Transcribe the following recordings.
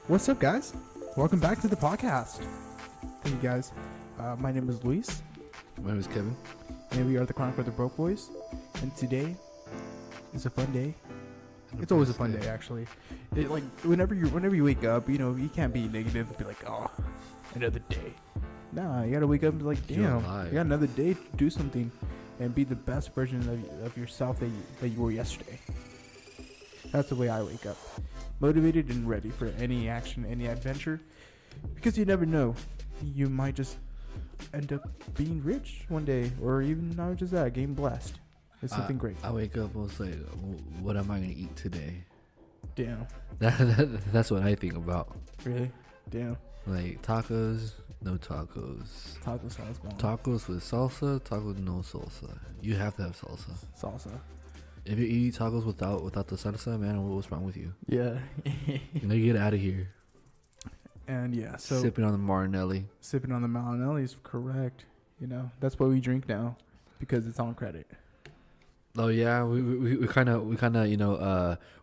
What's up, guys? Welcome back to the podcast. Thank you, guys. My name is Luis, My name is Kevin. and we are the Chronicle of the Broke Boys. And today is a fun day. It's always a fun day, actually. Whenever you wake up, you can't be negative and be like, oh, another day. Nah, you gotta wake up and be like, You're damn, alive. you got another day to do something and be the best version of yourself that you were yesterday. That's the way I wake up. Motivated and ready for any action, any adventure. Because you never know. You might just end up being rich one day. Or even not just that, getting blessed. It's something great. I wake up and say, what am I going to eat today? Damn. That's what I think about. Really? Damn. Like tacos, no tacos. Taco sauce bomb. Tacos with salsa, tacos with no salsa. You have to have salsa. Salsa. If you eat tacos without the salsa, man, what's wrong with you? Yeah. You get out of here. And yeah, so Sipping on the Martinelli. sipping on the Mountain is correct. That's what we drink now because it's on credit. Oh yeah, we kind of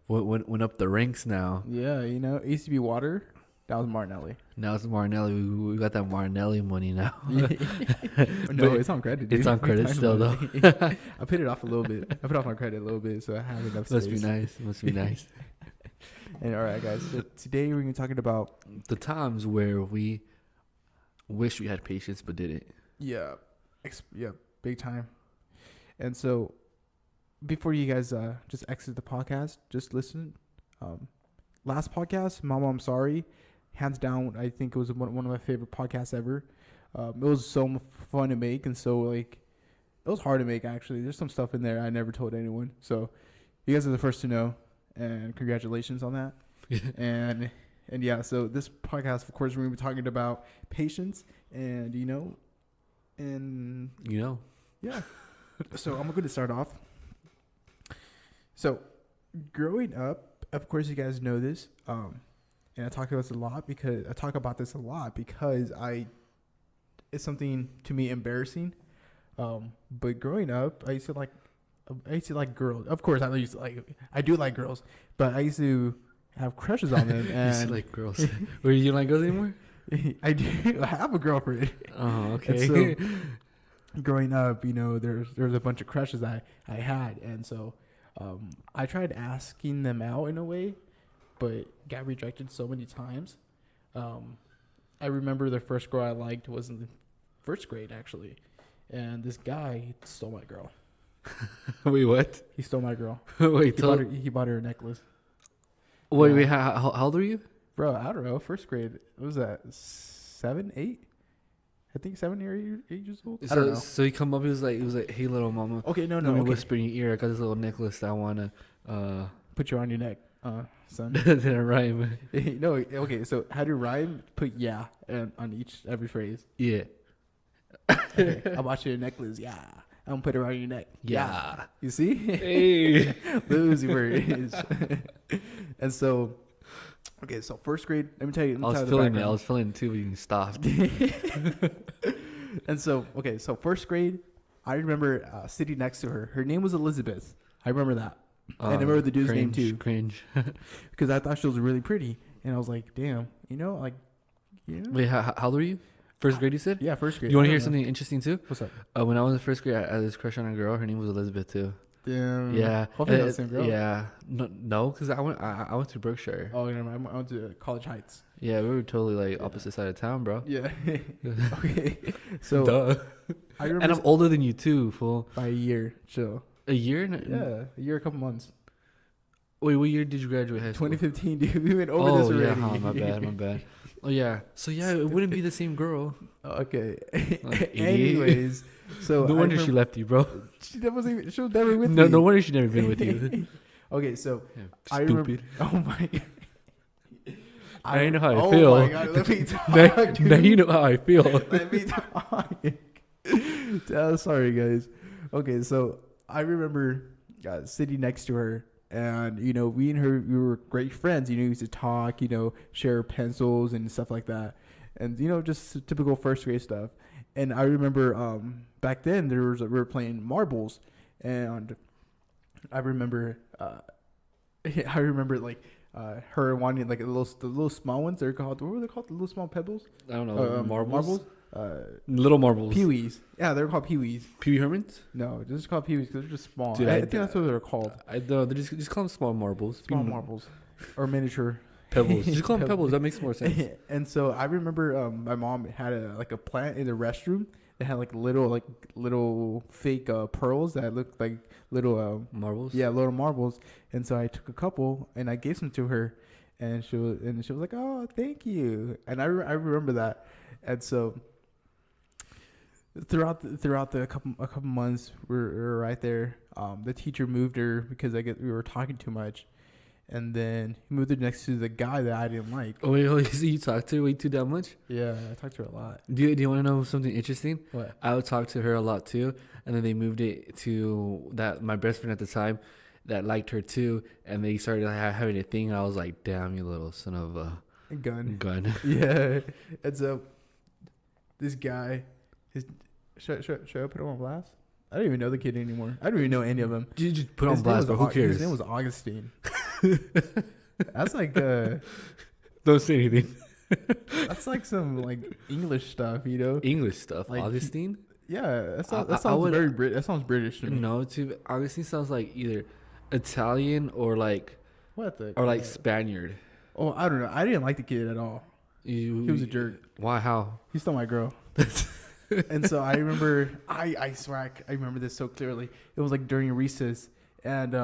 went up the ranks now. Yeah, it used to be water. That was Martinelli. Now it's Martinelli. We got that Martinelli money now. No, it's on credit, dude. It's on credit still though. I paid it off a little bit. I put off my credit a little bit, so I have enough space. Must be nice. Must be nice. And all right, guys. So today we're going to be talking about The times where we wish we had patience but didn't. yeah, big time. And so before you guys just exit the podcast, just listen. Last podcast, Mama, I'm sorry. Hands down, I think it was one of my favorite podcasts ever. It was so fun to make, and so it was hard to make actually. There's some stuff in there I never told anyone, so you guys are the first to know, and congratulations on that. and yeah, so this podcast, of course, we're gonna be talking about patience, and yeah. So I'm going to start off. So growing up, of course, you guys know this. And I talk about this a lot because it's something to me embarrassing. But growing up, I used to like girls. Of course, I do like girls, but I used to have crushes on them. You And used to like girls. Were you like girls anymore? I do. I have a girlfriend. Oh, okay. And so growing up, there's a bunch of crushes I had, and so I tried asking them out in a way, but got rejected so many times. I remember the first girl I liked was in the first grade, actually. And this guy stole my girl. Wait, what? He stole my girl. Wait, He bought her a necklace. wait. How old are you? Bro, I don't know. First grade. What was that? 7, 8? I think 7 or 8 years old. I don't know. So he come up. He was like, hey, little mama. Okay, no. Let me Okay. whisper in your ear. I got this little necklace that I wanna. Put you on your neck, son. Didn't rhyme. No, okay. So how to rhyme? Put yeah on every phrase. Yeah. Okay, I bought you a necklace. Yeah. I'm gonna put it around your neck. Yeah. You see? Hey. Those words. And so, okay. So first grade. Let me tell you. I was feeling it too, but you stopped. And so, okay. So first grade, I remember sitting next to her. Her name was Elizabeth. I remember that. And I remember the dude's name too. Cringe. Because I thought she was really pretty, and I was like, damn. Wait, how old were you? First grade, you said? Yeah, first grade. You want I to hear don't know. something interesting too? What's up? When I was in first grade, I had this crush on a girl. Her name was Elizabeth too. Damn. Yeah. Hopefully not the same girl. Yeah. No, because I went to Berkshire. Oh, I went to College Heights. Yeah, we were totally like opposite side of town, bro. Yeah. Okay. So Duh. I remember And I'm older than you too, fool. by a year. Chill. A year? Yeah, a year, a couple months. Wait, what year did you graduate high school? 2015, dude. We went over this already. Yeah, my bad. Oh yeah. So yeah, it wouldn't be the same girl. Okay. Like, idiot. Anyways, so No wonder she left you, bro. She was never with me. No wonder she never been with you. Okay, so Yeah, I remember. stupid. Oh my god. I know how I oh feel. Oh my god, let me talk. Now you know how I feel. Let me talk. Sorry, guys. Okay, so I remember sitting next to her, and we and her, we were great friends. We used to talk, share pencils and stuff like that, and just typical first grade stuff. And I remember back then we were playing marbles, and I remember like her wanting like the little small ones. They're called, what were they called? The little small pebbles. I don't know. Marbles. Uh, Little marbles. Peewees. Yeah, they're called peewees. Pee Wee Hermans. No, they're just called peewees because they're just small. Dude, I I- think that's what they're called. I know. They just call them small marbles. Small marbles or miniature Pebbles. Just call them pebbles. That makes more sense. And so I remember my mom had a plant in the restroom that had like little fake pearls that looked like little Marbles. yeah, little marbles. And so I took a couple and I gave some to her, and she was like, "Oh, thank you." And I remember that. And so throughout the couple months we were right there. The teacher moved her because we were talking too much. And then he moved her next to the guy that I didn't like. Oh wait, so you talked to her way too damn much? Yeah, I talked to her a lot. Do you want to know something interesting? What? I would talk to her a lot too, and then they moved it to that my best friend at the time that liked her too, and they started having a thing. And I was like, "Damn, you little son of a gun." Yeah. And so this guy, should I put him on blast? I don't even know the kid anymore. I don't even know any of them. You just put on blast, but who cares? His name was Augustine. That's like Don't say anything. that's like some like English stuff, you know? English stuff. Like, Augustine? Yeah, I sounds would- very that sounds British to me. No, Augustine sounds like either Italian or like What Spaniard. Oh, I don't know. I didn't like the kid at all. He was a jerk. Why? How? He stole my girl. And so I remember, I swear I remember this so clearly. It was like during recess, and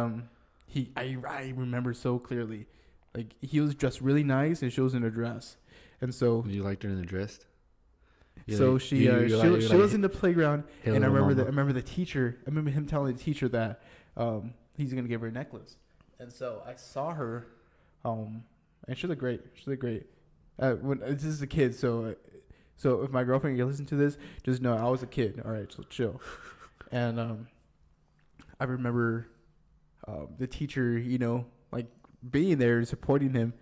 I remember so clearly, like he was dressed really nice and she was in a dress, and so You liked her in the dress? she was in the playground, and I remember the teacher. I remember him telling the teacher that he's gonna give her a necklace, and so I saw her, and she looked great. She looked great. When this is a kid, so if my girlfriend you listen to this, just know I was a kid. All right, so chill. And I remember the teacher, you know, like being there and supporting him.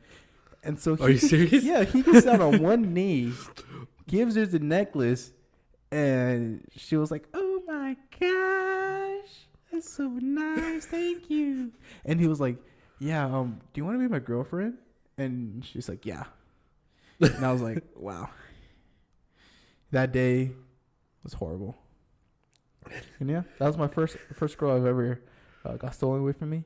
And so Are you serious? Yeah, he gets down on one knee, gives her the necklace, and she was like, "Oh my gosh, that's so nice, thank you." And he was like, "Yeah, do you want to be my girlfriend?" And she's like, "Yeah." And I was like, "Wow." That day was horrible. And yeah, that was my first girl I've ever got stolen away from me.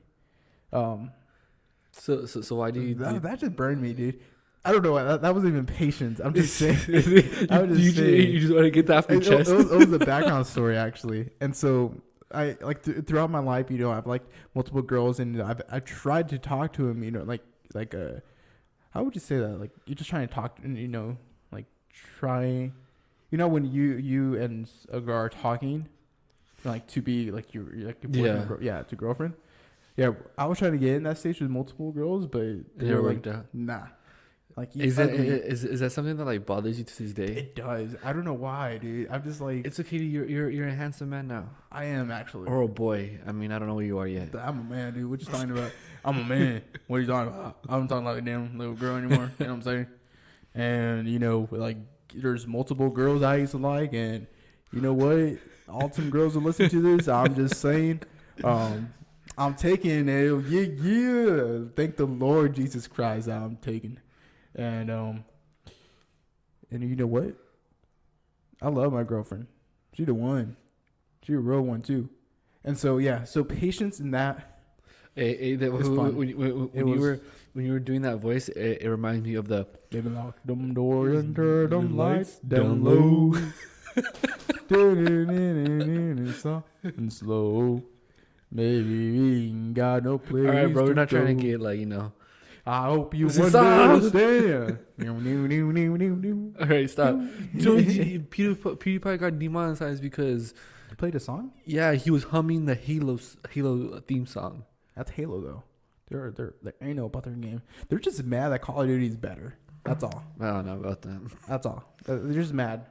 So why do you? That just burned me, dude. I don't know why. That wasn't even patience. I'm just saying. You just want to get that off your chest. It was the background story actually, and so I like throughout my life, you know, I've liked multiple girls, and I've tried to talk to them, you know, like how would you say that? Like you're just trying to talk, you know, like try. You know when you and a girl are talking, like to be like your boyfriend, to girlfriend. Yeah, I was trying to get in that stage with multiple girls, but they never were worked like, out. nah. Like Is that something that like bothers you to this day? It does. I don't know why, dude. I'm just like It's okay. You're a handsome man now, I am actually. or a boy. I mean, I don't know who you are yet. I'm a man, dude. What you talking about? I'm a man. What are you talking about? I'm talking like a damn little girl anymore. You know what I'm saying? And you know, like there's multiple girls I used to like, and you know what? All some girls will listen to this. I'm just saying, I'm taking it. Yeah. Thank the Lord Jesus Christ. I'm taking, and you know what? I love my girlfriend. She the one. She a real one too. And so yeah, so patience in that. When you were doing that voice, it reminds me of the Maybe lock them doors and turn them lights down low. Soft and slow. Maybe we ain't got no place. all right, bro. We're not trying to go. get like, you know. I hope you This is understand. All right, stop. PewDiePie got demonetized because Played a song? yeah, he was humming the Halo theme song. That's Halo though. They ain't no about their game. They're just mad that Call of Duty is better. That's all. I don't know about that. That's all. They're just mad.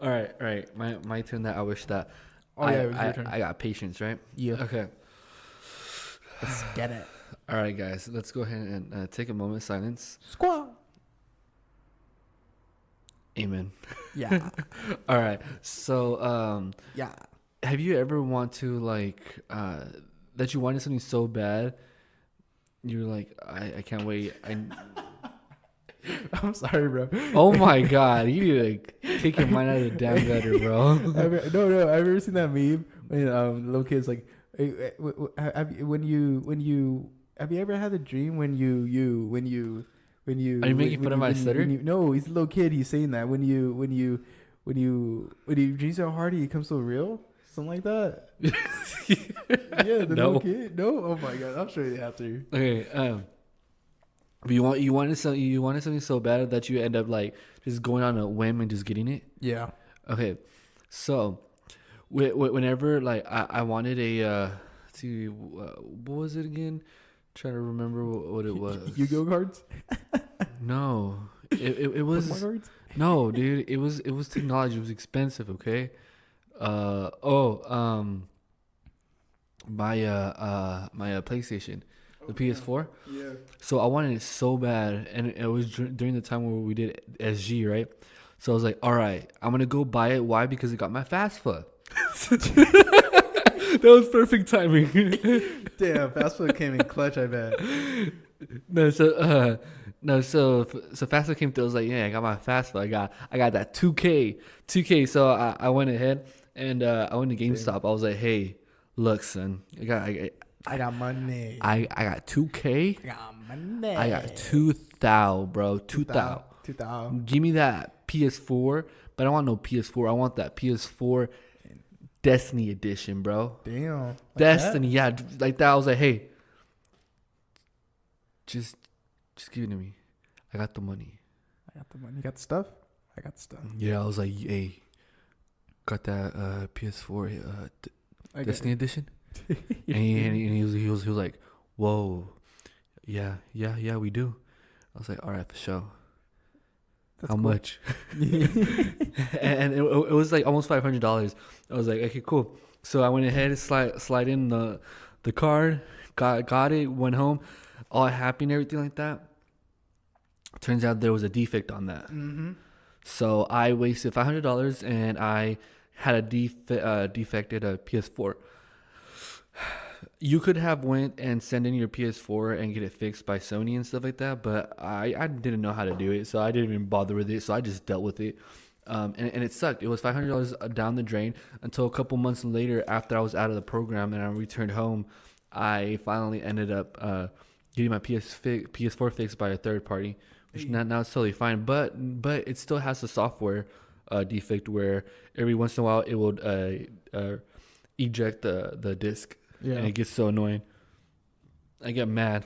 All right. My turn. That I wish that. Oh yeah, it was your turn. I got patience, right? Yeah. Okay. Let's get it. All right, guys. Let's go ahead and take a moment of silence. Squaw. Amen. Yeah. All right. So, Yeah. have you ever want to like that you wanted something so bad You're like, I can't wait. I'm sorry, bro. Oh my god, you need to take your mind out of the damn gutter, bro. No. I've ever seen that meme when little kids like, hey, have you ever had a dream when Are you making fun of my stutter? no, he's a little kid. He's saying that when you dream so hard, it comes so real. Something like that. Yeah, the little kid. No, oh my god, I'll show you after. Okay, but you wanted something so bad that you end up like just going on a whim and just getting it. Yeah. Okay, so whenever like I wanted a let's see, what was it again? Trying to remember what it was. Yu-Gi-Oh cards. No, it was Pokemon cards? no, dude. It was technology. It was expensive. Okay. My PlayStation, the PS4. Yeah. So I wanted it so bad, and it was during the time where we did SG, right? So I was like, all right, I'm gonna go buy it. Why? Because it got my fast foot. That was perfect timing. Damn, fast food came in clutch. I bet. So fast food came through. I was like, yeah, I got my fast food. I got that 2K. So I went ahead and I went to GameStop. I was like, hey, look, son, I got money. I got 2K. I got money. I got 2,000, bro. 2,000. 2,000. Give me that PS4, but I don't want no PS4. I want that PS4 Destiny edition, bro. Damn. Like Destiny, yeah, like that. I was like, hey, just give it to me. I got the money. I got the money. You got the stuff? I got the stuff. Yeah, I was like, hey, got that PS4 Destiny edition? and he was like, whoa, yeah, we do. I was like, all right, for sure. That's How cool. much? and it was like almost $500. I was like, okay, cool. So I went ahead and slide in the card, got it, went home, all happy and everything like that. Turns out there was a defect on that. Mm-hmm. So I wasted $500 and I had a defected PS4. You could have went and send in your PS4 and get it fixed by Sony and stuff like that, but I didn't know how to do it, so I didn't even bother with it. So I just dealt with it, and it sucked. It was $500 down the drain until a couple months later, after I was out of the program and I returned home, I finally ended up getting my PS4 fixed by a third party, which now it's totally fine. But it still has a software defect where every once in a while it will eject the disc. Yeah. And it gets so annoying. I get mad,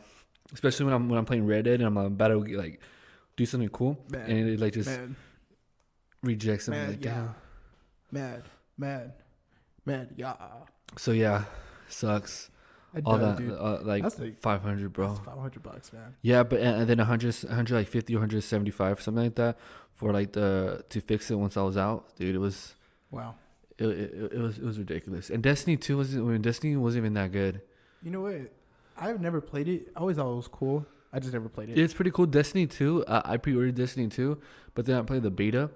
especially when I'm playing Red Dead and I'm about to like do something cool, Mad. and it like just Mad. rejects something. Mad, Like, yeah. Mad. Yeah. So yeah, sucks. I All done, that dude. like That's like 500, bro. That's $500, man. Yeah, but and then 100 like 50 or 175 something like that for like to fix it once I was out, dude. It was Wow. It was ridiculous. And Destiny 2 wasn't even that good. You know what? I've never played it. I always thought it was cool. I just never played it. It's pretty cool. Destiny 2, I pre-ordered Destiny 2, but then I played the beta,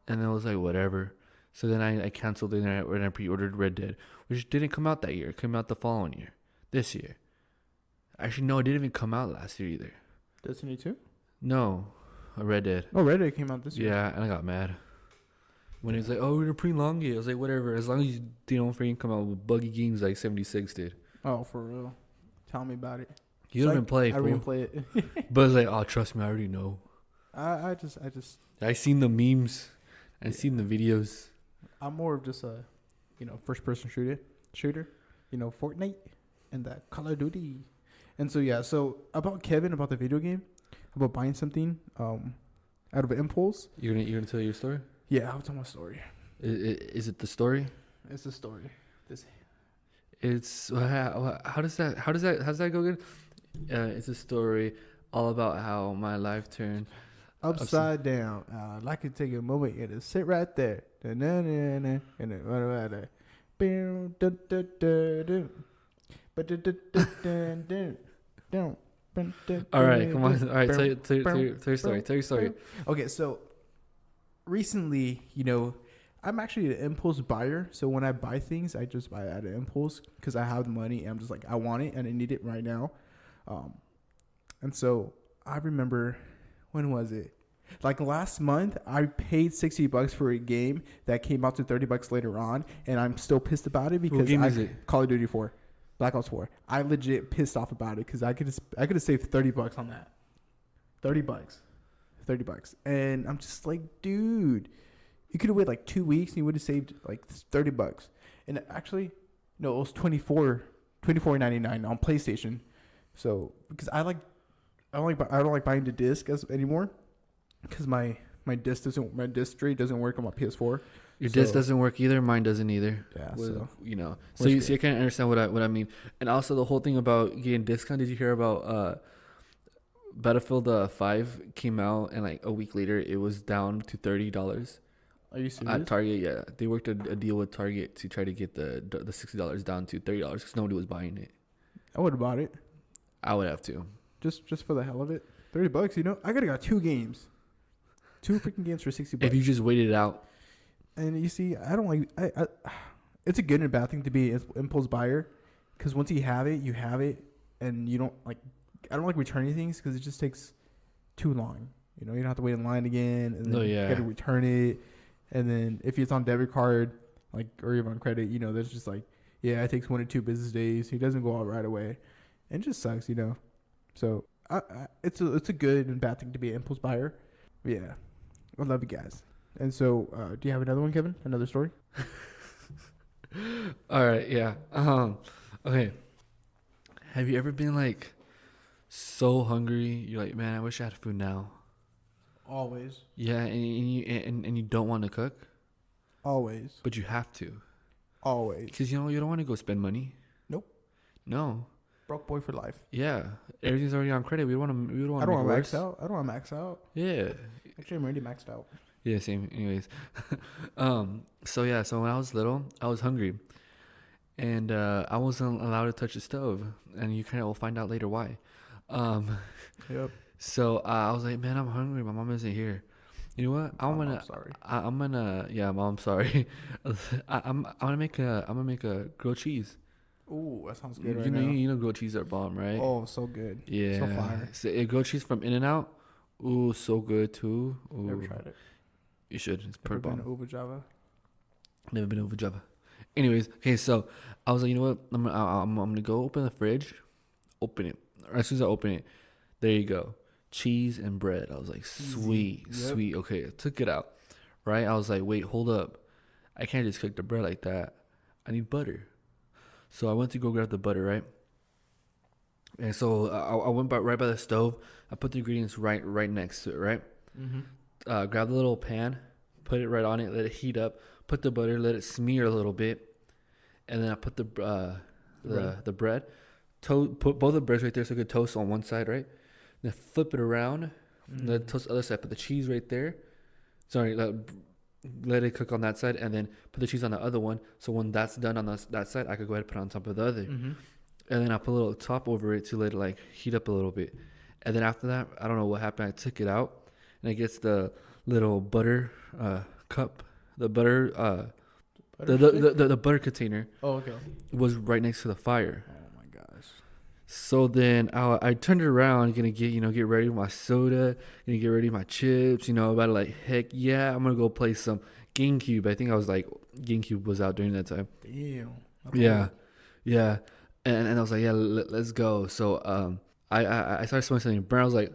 and then I was like, whatever. So then I canceled it, and I pre-ordered Red Dead, which didn't come out that year. It came out the following year, this year. Actually, no, it didn't even come out last year either. Destiny 2? No, Red Dead. Oh, Red Dead came out this year. Yeah, and I got mad. When he was like, oh, we're going to pre-long it. I was like, whatever. As long as you don't freaking come out with buggy games like 76 did. Oh, for real? Tell me about it. You haven't played, I didn't play it. But it's like, oh, trust me, I already know. I just. I seen the memes. I seen the videos. I'm more of just a, first-person shooter. Fortnite and that Call of Duty. And so yeah. So about Kevin, about the video game, about buying something, out of an impulse. You're gonna tell your story? Yeah, I'll tell my story. Is it the story? It's a story. It's how does that go again? It's a story all about how my life turned Upside down. I'd like to take a moment and just sit right there. And then what about that? All right, come on. All right, tell your story. Okay, so recently, I'm actually an impulse buyer. So when I buy things, I just buy at an impulse because I have the money and I'm just like, I want it and I need it right now. And so I remember, when was it? Like last month, I paid $60 for a game that came out to $30 later on, and I'm still pissed about it because What game is it? Call of Duty 4, Black Ops 4. I legit pissed off about it because I could have saved $30 on that. $30, and I'm just like, dude, you could have waited like 2 weeks and you would have saved like $30. And actually, no, it was $24.99 on PlayStation. So because I don't like buying the disc anymore. Because my disc tray doesn't work on my PS4. Your disc doesn't work either. Mine doesn't either. Yeah, so you see, I can't understand what I mean. And also the whole thing about getting discount. Did you hear about Battlefield 5 came out and like a week later it was down to $30. Are you serious? At Target, yeah, they worked a deal with Target to try to get the $60 down to $30 because nobody was buying it. I would have bought it. I would have to. Just for the hell of it. $30, I could have got 2 games. 2 freaking games for $60. If you just waited it out. And you see, I don't like. It's a good and bad thing to be an impulse buyer, because once you have it, and you don't like. I don't like returning things because it just takes too long. You don't have to wait in line again, and then you got to return it. And then if it's on debit card, like, or even on credit, there's just like, it takes 1 or 2 business days. He doesn't go out right away, and it just sucks, So it's a good and bad thing to be an impulse buyer. Yeah. I love you guys. And so, do you have another one, Kevin? Another story? All right, yeah. Okay. Have you ever been like so hungry? You're like, man, I wish I had food now. Always. Yeah, and you don't want to cook. Always. But you have to. Always. Because you don't want to go spend money. Nope. No. Broke boy for life. Yeah, everything's already on credit. We don't want to. I don't want to max out. I don't want to max out. Yeah. Actually, I'm already maxed out. Yeah, same. Anyways, so when I was little, I was hungry, and I wasn't allowed to touch the stove, and you kind of will find out later why. Yep. So I was like, man, I'm hungry. My mom isn't here. You know what? I'm sorry. Yeah, mom, sorry. I'm gonna make a grilled cheese. Ooh, that sounds good. You know grilled cheese are bomb, right? Oh, so good. Yeah. So fire. So grilled cheese from In-N-Out. Ooh, so good too. Ooh. Never tried it. You should. It's pretty bomb. Never been over Java. Never been over Java. Anyways, okay, so I was like, you know what? I'm gonna go open the fridge, open it. As soon as I open it, there you go, cheese and bread. I was like, sweet, sweet. Okay, I took it out. Right? I was like, wait, hold up. I can't just cook the bread like that. I need butter. So I went to go grab the butter, right? And so I went right by the stove. I put the ingredients right next to it, right? Mm-hmm. Grab the little pan, put it right on it, let it heat up. Put the butter, let it smear a little bit, and then I put the bread. Put both the breads right there so it could toast on one side, right? Then flip it around, let it toast the other side. Put the cheese right there. Sorry, let it cook on that side, and then put the cheese on the other one. So when that's done on that side, I could go ahead and put it on top of the other. Mm-hmm. And then I put a little top over it to let it like heat up a little bit. And then after that, I don't know what happened. I took it out, and I gets the little butter cup. The butter, the butter container. Oh, okay. Was right next to the fire. Oh my gosh. So then I turned it around, gonna get ready with my soda, gonna get ready with my chips. About like, heck yeah, I'm gonna go play some GameCube. I think I was like, GameCube was out during that time. Damn. Okay. Yeah. And I was like, yeah, let's go. So I started smelling something burn. I was like,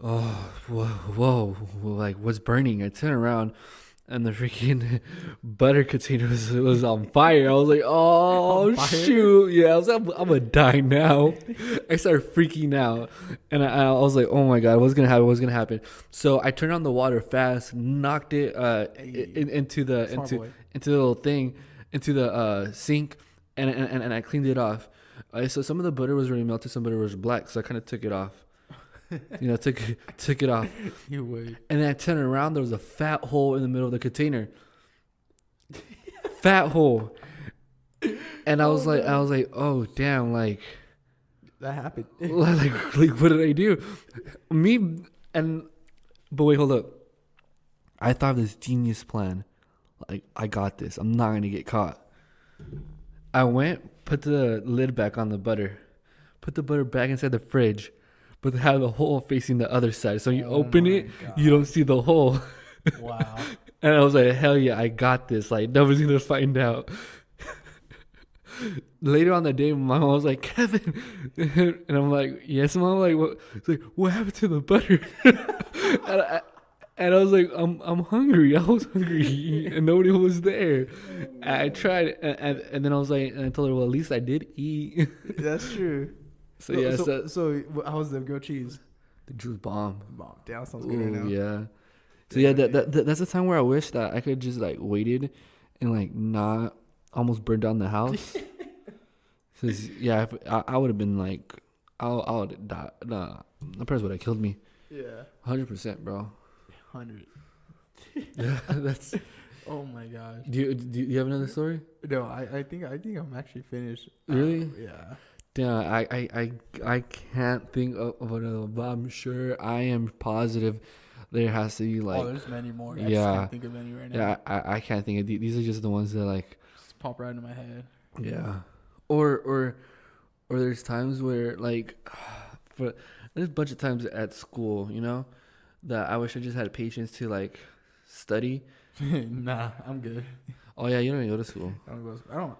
oh, whoa, like what's burning? I turned around, and the freaking butter container was on fire. I was like, oh shoot, yeah. I was like, I'm gonna die now. I started freaking out, and I was like, oh my god, what's gonna happen? So I turned on the water fast, knocked it into the little thing, into the sink, and I cleaned it off. So some of the butter was already melted, some butter was black, so I kind of took it off. Took it off. You would. And then I turned around. There was a fat hole in the middle of the container. Fat hole. And I was like, oh damn, like that happened. like what did I do? But wait, hold up. I thought of this genius plan. Like, I got this. I'm not gonna get caught. I went, put the lid back on the butter, put the butter back inside the fridge, but have the hole facing the other side. So when you Oh open my it, God. you don't see the hole. Wow. And I was like, hell yeah, I got this. Like, nobody's going to find out. Later on the day, my mom was like, Kevin. And I'm like, yes, mom. Like, what? It's like, what happened to the butter? And I was like, I'm hungry. I was hungry. And nobody was there. I tried. And then I was like, and I told her, well, at least I did eat. That's true. So, yeah. So how was the grilled cheese? The juice bomb. Wow, damn, sounds good right now. Yeah. So yeah, that's the time where I wish that I could just like waited and like not almost burn down the house. Cause yeah, if, I would have been like, I would have died. Nah, the parents would have killed me. Yeah. 100%, bro. 100. Yeah, that's. Oh my gosh. Do you have another story? No, I think I'm actually finished. Really? Yeah. Yeah, I can't think of another, but I'm sure I am positive there has to be like. Oh, there's many more. I Yeah. just can't think of any right now. Yeah, I can't think of these are just the ones that like. Just pop right into my head. Yeah. Or there's times where like, there's a bunch of times at school, you know, that I wish I just had patience to like study. Nah, I'm good. Oh yeah, you don't even go to school. I don't.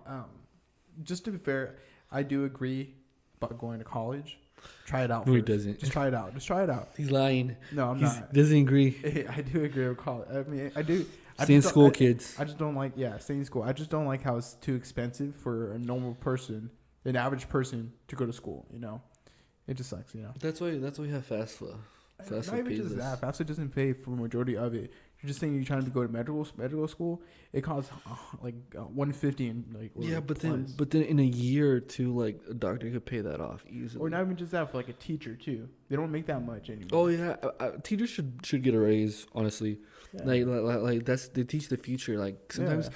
Just to be fair, I do agree about going to college. Try it out. Who first. doesn't? Just try it out. Just try it out. He's lying. No, I'm He not. doesn't agree. I do agree with college. I mean, I do. Stay in school, kids. kids. I just don't like. Yeah, stay in school. I just don't like how it's too expensive for a normal person, an average person, to go to school. You know, it just sucks. You know. That's why we have FAFSA. FAFSA Not even pays just us. that. FAFSA doesn't pay for the majority of it. You're just saying you're trying to go to medical school. It costs like $150 and like. Yeah, but plus. then in a year or two, like a doctor could pay that off easily. Or not even just that, for like a teacher too. They don't make that much anymore. Oh yeah, teachers should get a raise. Honestly, Yeah. like that's they teach the future. Like sometimes,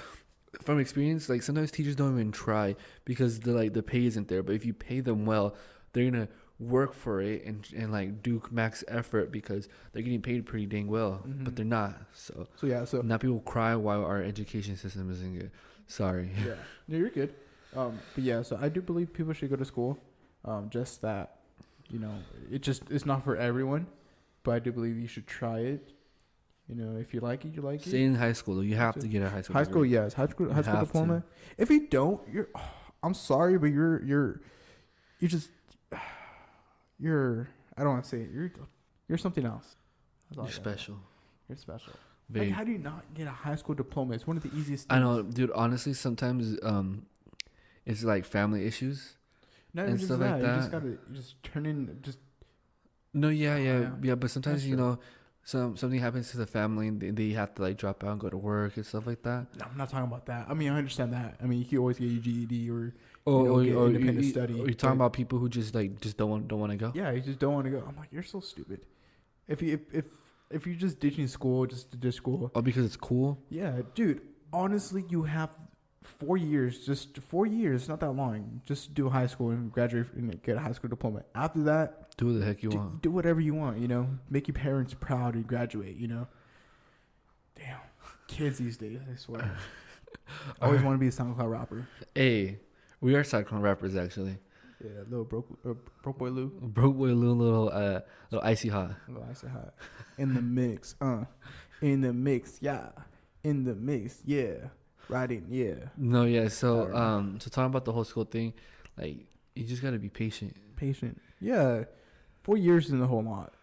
from experience, like sometimes teachers don't even try because the pay isn't there. But if you pay them well, they're gonna work for it and like do max effort because they're getting paid pretty dang well. Mhm. But they're not. So So now people cry why our education system isn't good. Sorry. yeah, no, you're good. But yeah, so I do believe people should go to school. Just that, you know, it's not for everyone, but I do believe you should try it. You know, if you like it, you like Stay it. in high school though. You have to get a high school. High school, degree. yes, high school have diploma. to. If you don't, I'm sorry, but you're just I don't want to say it. You're something else. That's all You're I gotta say. special. You're special. Babe. Like, how do you not get a high school diploma? It's one of the easiest things. I know, dude. Honestly, sometimes it's like family issues. Not and even just stuff that. like You just that. gotta just turn in. Just No, Yeah. yeah. But sometimes That's you true. know, something happens to the family and they have to like drop out and go to work and stuff like that. no, I'm not talking about that. I mean, I understand that. I mean, you can always get your GED or Or get or independent study. Or you're talking but- about people who just don't want to go. Yeah, you just don't want to go. I'm like, you're so stupid. If you're just ditching school just to ditch school, Oh, because it's cool. yeah, dude. Honestly, you have 4 years, just 4 years, not that long, just do high school and graduate and get a high school diploma. After that, Do what the heck you want. do whatever you want. You know, make your parents proud and graduate. You know. Damn, kids these days, I swear. I always want to be a SoundCloud rapper. Hey, we are cyclone rappers actually. Yeah, little broke boy Lou. Broke boy, little icy hot. Little icy hot. In the mix, in the mix, yeah. In the mix, yeah. Riding, yeah. No, yeah. So Alright. so talking about the whole school thing, like you just gotta be patient. Patient. Yeah. 4 years isn't a whole lot.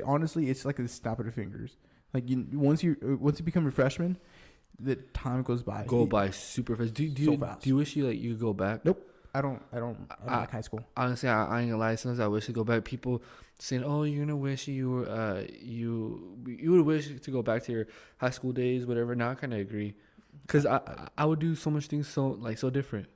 Honestly, it's like a snap of the fingers. Like once you become a freshman, the time goes by. Go by super fast. Do So you fast. do you wish you could go back? I don't like high school. Honestly, I ain't gonna lie. Sometimes I wish to go back. People saying, "Oh, you're gonna wish you were you would wish to go back to your high school days, whatever." Now I kind of agree, because I would do so much things so different.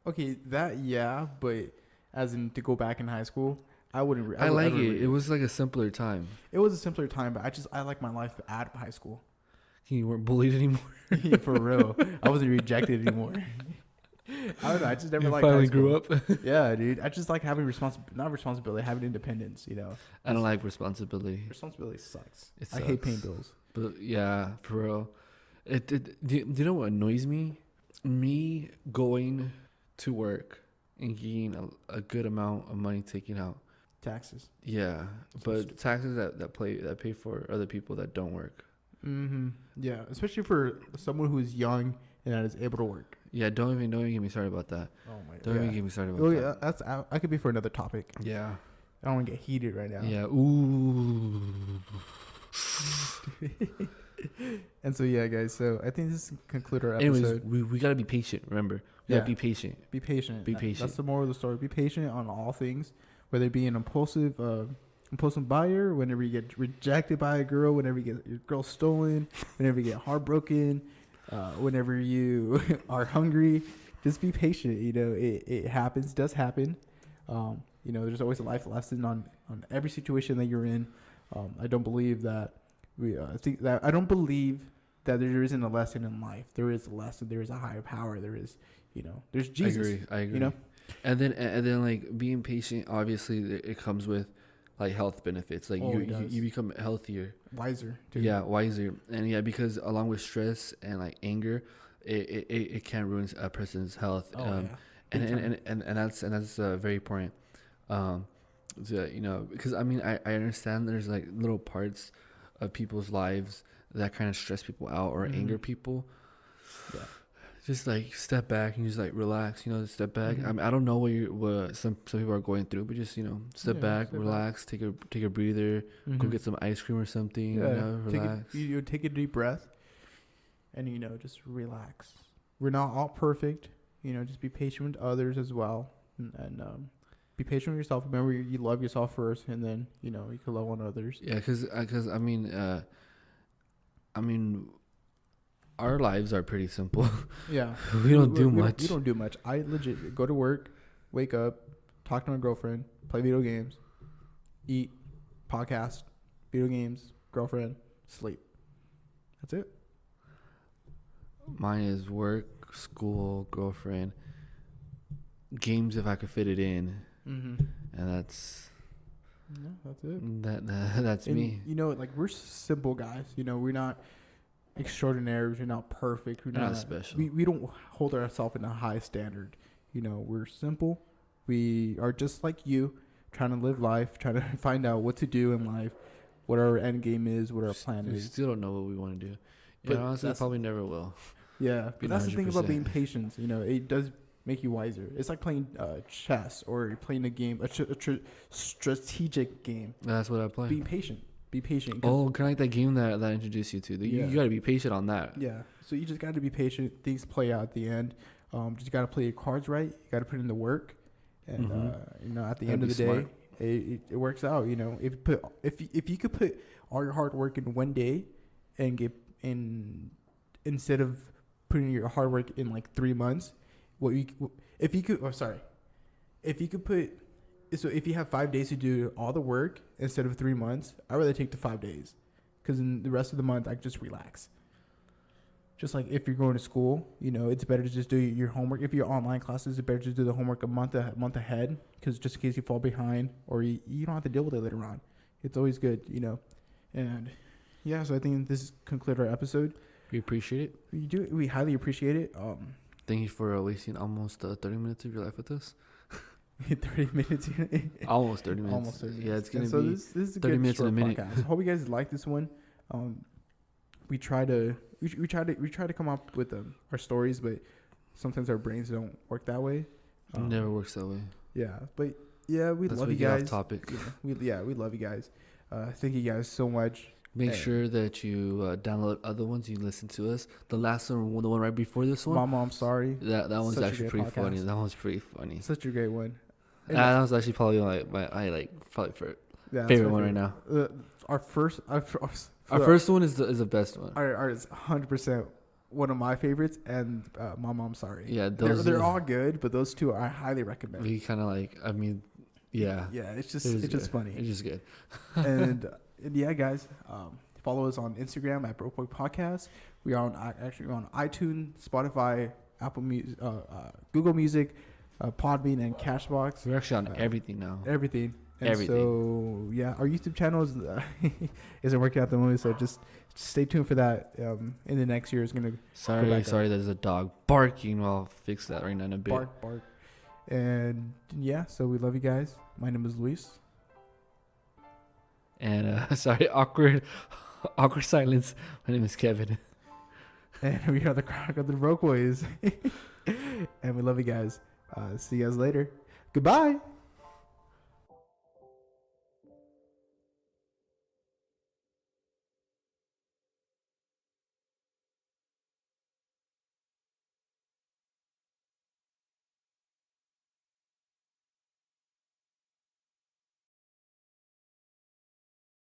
Okay, that yeah, but as in to go back in high school, I wouldn't. I like would- it. It was like a simpler time. It was a simpler time, but I like my life at high school. You weren't bullied anymore. For real, I wasn't rejected anymore. I don't know. I just never You liked finally high school. grew up. Yeah, dude. I just like having not responsibility, having independence. You know, I don't like responsibility. responsibility sucks. It I hate paying sucks. bills. But yeah, for real. Do you know what annoys me? Me going to work and getting a good amount of money taken out. Taxes. Yeah, but taxes that pay for other people that don't work. Yeah, especially for someone who is young and that is able to work. Yeah, don't even get me started about that. Oh my. Don't even get me started about Well, that. yeah, that's I could be for another topic. Yeah. I don't want to get heated right now. Yeah. Ooh. And so yeah, guys. So I think this conclude our episode. Anyways, we gotta be patient. Remember, we gotta be patient. Be patient. Be patient. That's the moral of the story. Be patient on all things, whether it be an impulsive buyer, whenever you get rejected by a girl, whenever you get your girl stolen, whenever you get heartbroken, whenever you are hungry. Just be patient. You know, it happens. Does happen. You know, there's always a life lesson on every situation that you're in. I don't believe that I don't believe that there isn't a lesson in life. There is a lesson. There is a higher power. There is, you know, there's Jesus. I agree. You know, and then like being patient. Obviously, it comes with like health benefits. Like you become healthier, wiser. Too. Yeah, wiser, and yeah, because along with stress and like anger, it can ruin a person's health. And that's very important. You know, because I mean, I understand there's like little parts of people's lives that kind of stress people out or anger people. Yeah. Just like step back and just like relax, you know, step back. I mean, I don't know what some people are going through, but just, you know, step back, relax, take a breather, go get some ice cream or something, you know, relax. You take a deep breath and, you know, just relax. We're not all perfect, you know, just be patient with others as well. And be patient with yourself. Remember, you love yourself first, and then, you know, you can love on others. Yeah, because I mean, our lives are pretty simple. Yeah, we don't do much. We don't do much. I legit go to work, wake up, talk to my girlfriend, play video games, eat, podcast, video games, girlfriend, sleep. That's it. Mine is work, school, girlfriend, games if I could fit it in. And that's it. That's and, me. You know, like, we're simple guys. You know, we're not extraordinaires. We're not perfect. We're not special. We don't hold ourselves in a high standard. You know, we're simple. We are just like you, trying to live life, trying to find out what to do in life, what our end game is, what our plan is. We still don't know what we want to do. But yeah, honestly, probably never will. Yeah, but that's 100%. The thing about being patient. You know, it does make you wiser. It's like playing chess or playing a game, a strategic game. That's what I play. Be patient. Be patient. Oh, kind of like that game that I introduced you to. You got to be patient on that. Yeah. So you just got to be patient. Things play out at the end. Just got to play your cards right. You got to put in the work, and you know, at the end of the day, it works out. You know, if you could put all your hard work in one day, and get in instead of putting your hard work in like 3 months. If you could put, so if you have 5 days to do all the work instead of 3 months, I'd rather take the 5 days, because in the rest of the month I just relax. Just like if you're going to school, you know, it's better to just do your homework. If you're online classes, it's better to do the homework a month ahead, because just in case you fall behind, or you don't have to deal with it later on. It's always good, you know. And yeah, so I think this concludes our episode. We appreciate it. We highly appreciate it. Thank you for wasting almost 30 minutes of your life with us. 30 minutes. Almost 30 minutes. Almost 30 minutes. Yeah, it's going to be this is a 30 minutes in a minute. Podcast. Hope you guys like this one. We try to come up with our stories, but sometimes our brains don't work that way. It never works that way. Yeah, but yeah, we love you guys. Off topic. Yeah, we love you guys. Thank you guys so much. Make sure that you download other ones. You listen to us. The last one, the one right before this one. Mama, I'm sorry. That one's actually pretty funny. That one's pretty funny. Such a great one. That was actually probably my favorite one right now. Our first one is the best one. Our is 100% one of my favorites, and Mama, I'm sorry. Yeah, they're all good, but those two I highly recommend. We kind of yeah. Yeah, it's just funny. It's just good. And yeah, guys, follow us on Instagram at Broke Boy Podcast. We are on iTunes, Spotify, Apple Music, Google Music, Podbean, and Cashbox. We're actually on everything now. Everything. And so yeah, our YouTube channel isn't working at the moment, so just stay tuned for that. In the next year is gonna. Sorry, there's a dog barking. I'll fix that right now in a bit. Bark. And yeah, so we love you guys. My name is Luis. And sorry, awkward silence. My name is Kevin. And we are the Chronic of the Broke Boys. And we love you guys. See you guys later. Goodbye.